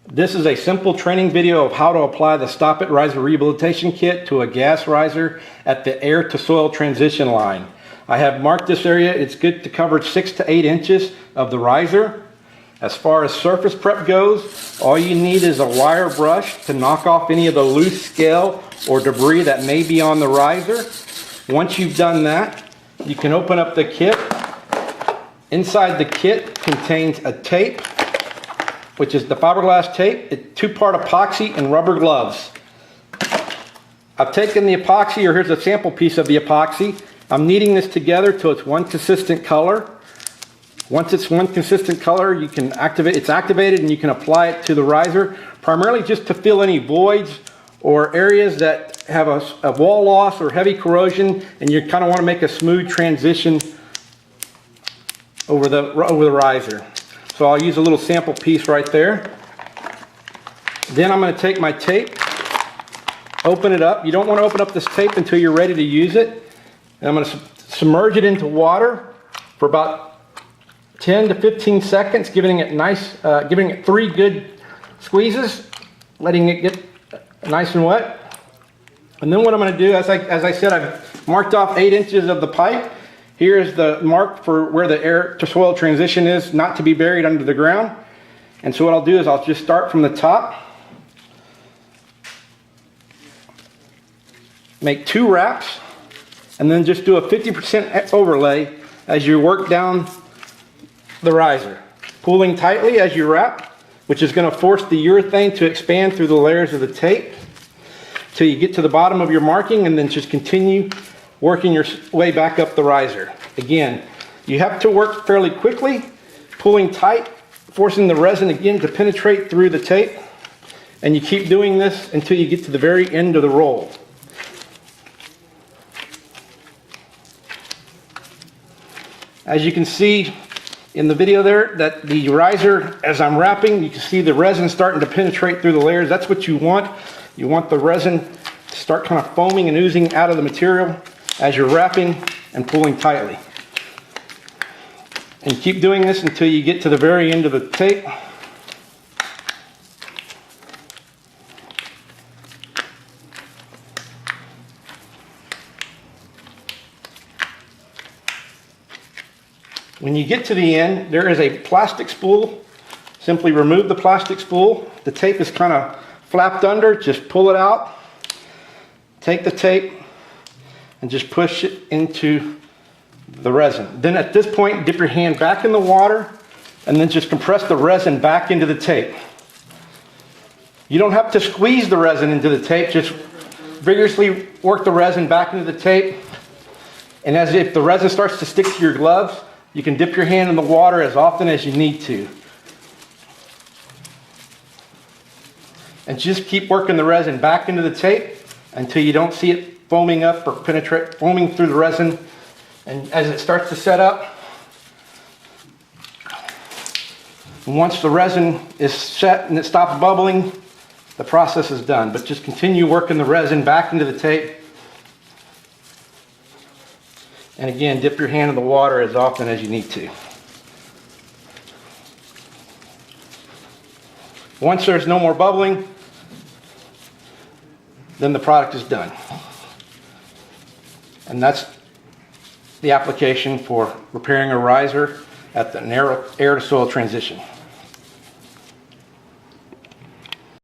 This is a simple training video of how to apply the Stop It Riser Rehabilitation Kit to a gas riser at the air to soil transition line. I have marked this area. It's good to cover 6 to 8 inches of the riser. As far as surface prep goes, all you need is a wire brush to knock off any of the loose scale or debris that may be on the riser. Once you've done that, you can open up the kit. Inside the kit contains a tape, which is the fiberglass tape. It's 2-part epoxy and rubber gloves. I've taken the epoxy, or here's a sample piece of the epoxy. I'm kneading this together till it's one consistent color. Once it's one consistent color, you can activate. It's activated, and you can apply it to the riser, primarily just to fill any voids or areas that have a wall loss or heavy corrosion, and you kind of want to make a smooth transition over the riser. So I'll use a little sample piece right there. Then I'm going to take my tape, open it up. You don't want to open up this tape until you're ready to use it. And I'm going to submerge it into water for about 10 to 15 seconds, giving it 3 good squeezes, letting it get nice and wet. And then what I'm going to do, as I said, I've marked off 8 inches of the pipe. Here's the mark for where the air to soil transition is, not to be buried under the ground. And so what I'll do is I'll just start from the top, make 2 wraps, and then just do a 50% overlay as you work down the riser, pulling tightly as you wrap, which is going to force the urethane to expand through the layers of the tape till you get to the bottom of your marking, and then just continue working your way back up the riser. Again, you have to work fairly quickly, pulling tight, forcing the resin again to penetrate through the tape, and you keep doing this until you get to the very end of the roll. As you can see in the video there, that the riser, as I'm wrapping, you can see the resin starting to penetrate through the layers. That's what you want. You want the resin to start kind of foaming and oozing out of the material as you're wrapping and pulling tightly. And keep doing this until you get to the very end of the tape. When you get to the end, there is a plastic spool. Simply remove the plastic spool. The tape is kind of flapped under. Just pull it out. Take the tape and just push it into the resin. Then at this point, dip your hand back in the water and then just compress the resin back into the tape. You don't have to squeeze the resin into the tape. Just vigorously work the resin back into the tape. And as if the resin starts to stick to your gloves, you can dip your hand in the water as often as you need to. And just keep working the resin back into the tape until you don't see it foaming up or foaming through the resin. And as it starts to set up, and once the resin is set and it stops bubbling, the process is done. But just continue working the resin back into the tape. And again, dip your hand in the water as often as you need to. Once there's no more bubbling, then the product is done. And that's the application for repairing a riser at the air to soil transition.